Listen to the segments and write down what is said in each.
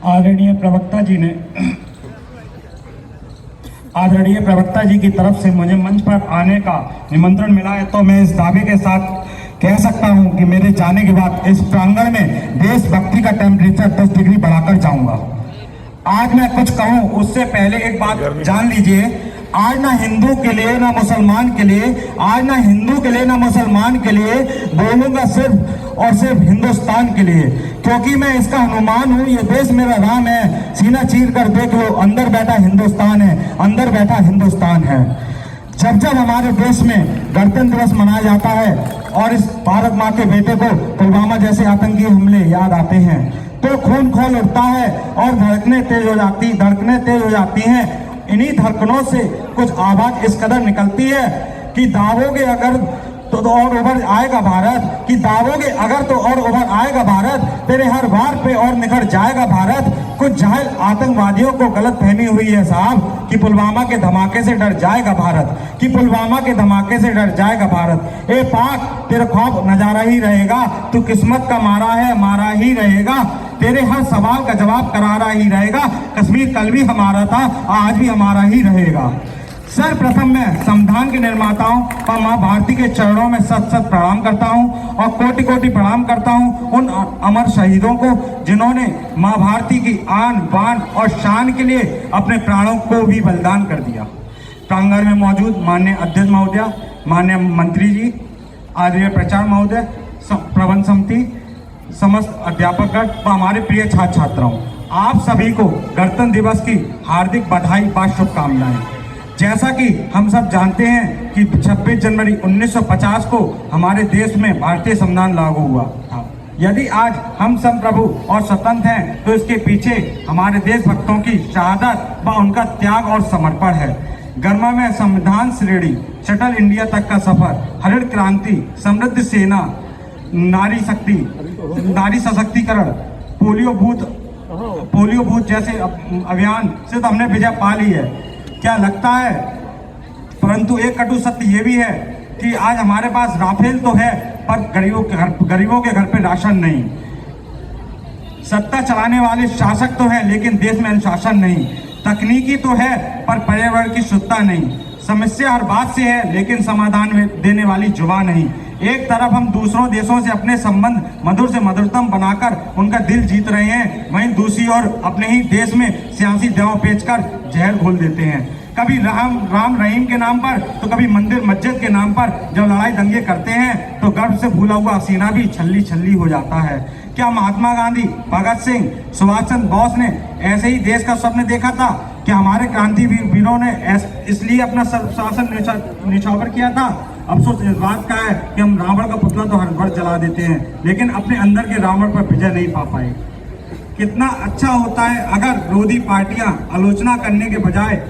आदरणीय प्रवक्ता जी की तरफ से मुझे मंच पर आने का निमंत्रण मिला है, तो मैं इस दावे के साथ कह सकता हूं कि मेरे जाने के बाद इस प्रांगण में देशभक्ति का टेम्परेचर 10 डिग्री बढ़ाकर जाऊंगा। आज मैं कुछ कहूं उससे पहले एक बात जान लीजिए, आज ना हिंदू के लिए ना मुसलमान के लिए, आज ना हिंदू के लिए ना मुसलमान के लिए बोलूंगा, सिर्फ और सिर्फ हिंदुस्तान के लिए, क्योंकि मैं इसका हनुमान हूं। ये देश मेरा राम है, सीना चीर कर देख लो, अंदर बैठा हिंदुस्तान है, अंदर बैठा हिंदुस्तान है। जब जब हमारे देश में गणतंत्र दिवस मनाया जाता है और इस भारत माँ के बेटे को पुलवामा जैसे आतंकी हमले याद आते हैं, तो खून खोल उठता है और धड़कने तेज हो जाती हैं। इन्हीं धड़कनों से कुछ आवाज इस कदर निकलती है कि दावोगे अगर तो और उभर आएगा भारत, कि दावोगे अगर तो और उभर आएगा भारत, तेरे हर वार पे और निखर जाएगा भारत। कुछ जाहिल आतंकवादियों को गलत फहमी हुई है साहब कि पुलवामा के धमाके से डर जाएगा भारत, कि पुलवामा के धमाके से डर जाएगा भारत। ए पाक, तेरा ख्वाब नजारा ही रहेगा, तू किस्मत का मारा है, मारा ही रहेगा। तेरे हर सवाल का जवाब करारा ही रहेगा। कश्मीर कल भी हमारा था, आज भी हमारा ही रहेगा। सर्वप्रथम मैं संविधान के निर्माताओं और मां भारती के चरणों में सत सत प्रणाम करता हूं और कोटि कोटि प्रणाम करता हूं उन अमर शहीदों को जिन्होंने मां भारती की आन बान और शान के लिए अपने प्राणों को भी बलिदान कर दिया। प्रांगण में मौजूद माननीय अध्यक्ष महोदय, माननीय मंत्री जी, आदरणीय प्रचार महोदय, प्रबंध समिति, समस्त अध्यापकगण व हमारे प्रिय छात्र छात्राओं, आप सभी को गणतंत्र दिवस की हार्दिक बधाई व शुभकामनाएं। जैसा कि हम सब जानते हैं कि 26 जनवरी 1950 को हमारे देश में भारतीय संविधान लागू हुआ था। यदि आज हम संप्रभु और स्वतंत्र हैं, तो इसके पीछे हमारे देशभक्तों की शहादत व उनका त्याग और समर्पण है। गर्मा में संविधान श्रेणी, चटल इंडिया तक का सफर, हरित क्रांति, समृद्ध सेना, नारी सशक्तिकरण, पोलियो बूथ जैसे अभियान से तो हमने विजय पा ली है, क्या लगता है। परंतु एक कटु सत्य ये भी है कि आज हमारे पास राफेल तो है, पर गरीबों के घर पे राशन नहीं। सत्ता चलाने वाले शासक तो है, लेकिन देश में अनुशासन नहीं। तकनीकी तो है, पर पर्यावरण की शुद्धता नहीं। समस्या हर बात से है, लेकिन समाधान देने वाली जुबान नहीं। एक तरफ हम दूसरों देशों से अपने संबंध मधुर से मधुरतम बनाकर उनका दिल जीत रहे हैं, वहीं दूसरी ओर अपने ही देश में सियासी दांव पेचकर जहर घोल देते हैं। कभी राम रहीम के नाम पर, तो कभी मंदिर मस्जिद के नाम पर जब लड़ाई दंगे करते हैं, तो गर्व से भूला हुआ सीना भी छल्ली छल्ली हो जाता है। क्या महात्मा गांधी, भगत सिंह, सुभाष चंद्र बोस ने ऐसे ही देश का स्वप्न देखा था? क्या हमारे क्रांतिवीरों ने इसलिए अपना शासन निछावर किया था? अफसोस इस बात का है कि हम रावण का पुतला तो हर वर्ष जला देते हैं, लेकिन अपने अंदर के रावण पर विजय नहीं पा पाए। कितना अच्छा होता है अगर विरोधी पार्टियां आलोचना करने के बजाय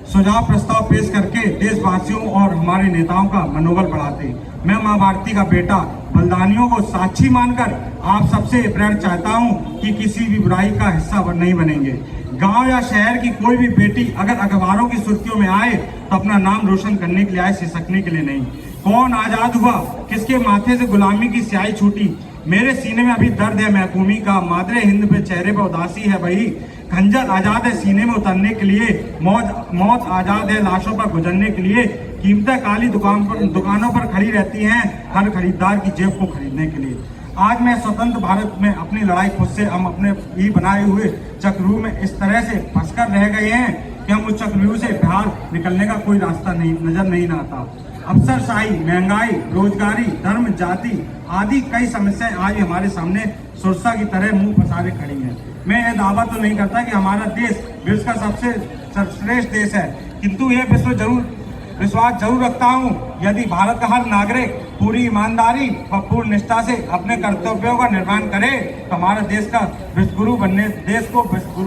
सुझाव प्रस्ताव पेश करके देशवासियों और हमारे नेताओं का मनोबल बढ़ाते। मैं मां भारती का बेटा बलिदानियों को साक्षी मानकर आप सबसे प्रेरणा चाहता हूं कि किसी भी बुराई का हिस्सा नहीं बनेंगे। गांव या शहर की कोई भी बेटी अगर अखबारों की सुर्खियों में आए, तो अपना नाम रोशन करने के लिए आए, सिसकने के लिए नहीं। कौन आजाद हुआ, किसके माथे से गुलामी की स्याही छूटी? मेरे सीने में अभी दर्द है महकूमी का, मादरे हिंद पे चेहरे पर उदासी है वही। खंजर आजाद है सीने में उतरने के लिए, मौत आजाद है लाशों पर गुजरने के लिए। कीमतें काली दुकानों पर खड़ी रहती हैं हर खरीदार की जेब को खरीदने के लिए। आज मैं स्वतंत्र भारत में अपनी लड़ाई खुद से हम अपने ही बनाए हुए चक्रव्यूह में इस तरह से फंसकर रह गए हैं कि हम उस चक्रव्यूह से बाहर निकलने का कोई रास्ता नजर नहीं आता। अफसरशाही, महंगाई, रोजगारी, धर्म, जाति आदि कई समस्याएं आज हमारे सामने सुरसा की तरह मुंह पसारे खड़ी हैं। मैं यह दावा तो नहीं करता कि हमारा देश विश्व का सबसे सर्वश्रेष्ठ देश है, किंतु यह विश्वास जरूर रखता हूं, यदि भारत का हर नागरिक पूरी ईमानदारी व पूर्ण निष्ठा से अपने कर्तव्यों का निर्वहन करे, तो हमारे देश को विश्वगुरु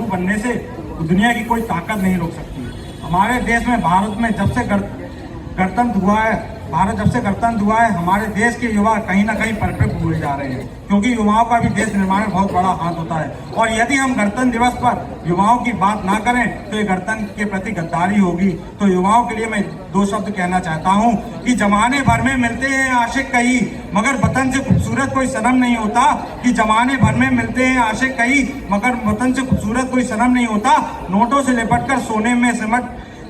बनने से दुनिया की कोई ताकत नहीं रोक सकती। हमारे देश में, भारत में जब से गणतंत्र हुआ है, भारत जब से गणतंत्र हुआ है हमारे देश के युवा कहीं ना कहीं परफेक्ट हुए जा रहे हैं, क्योंकि युवाओं का भी देश निर्माण में बहुत बड़ा हाथ होता है। और यदि हम गणतंत्र दिवस पर युवाओं की बात ना करें तो ये गणतंत्र के प्रति गद्दारी होगी। तो युवाओं के लिए मैं दो शब्द कहना चाहता हूँ कि जमाने भर में मिलते हैं आशिक कई, मगर वतन से खूबसूरत कोई सनम नहीं होता। कि जमाने भर में मिलते हैं आशिक कई, मगर वतन से खूबसूरत कोई सनम नहीं होता। नोटों से लिपट कर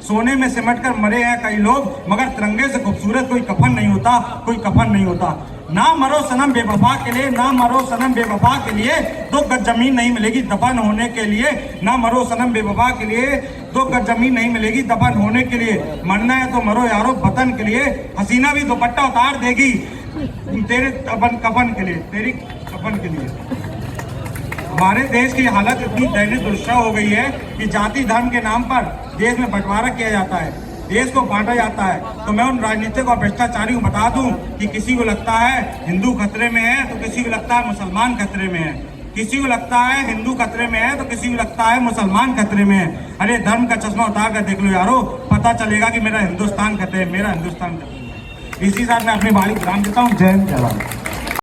सोने में सिमट कर मरे हैं कई लोग, मगर तिरंगे से खूबसूरत कोई कफन नहीं होता, कोई कफन नहीं होता। ना मरो सनम बेवफा के लिए, ना मरो सनम बेवफा के लिए, 2 गज जमीन नहीं मिलेगी दफन होने के लिए। ना मरो सनम बेवफा के लिए, 2 गज जमीन नहीं मिलेगी दफन होने के लिए। मरना है तो मरो यारो वतन के लिए, हसीना भी दुपट्टा उतार देगी तेरे कफन के लिए, तेरी कफन के लिए। हमारे देश की हालत इतनी दयनीय दुर्दशा हो गई है कि जाति धर्म के नाम पर देश में बंटवारा किया जाता है, देश को बांटा जाता है। तो मैं उन राजनीतिक और भ्रष्टाचारियों को बता दूं कि किसी को लगता है हिंदू खतरे में है तो किसी को लगता है मुसलमान खतरे में है, किसी को लगता है हिंदू खतरे में है तो किसी को लगता है मुसलमान खतरे में है। अरे धर्म का चश्मा उतार कर देख लो यारो, पता चलेगा कि मेरा हिंदुस्तान खतरे, मेरा हिंदुस्तान खतरे में। इसी साथ मैं अपनी बारी विराम देता हूँ। जय हिंद, जय भारत।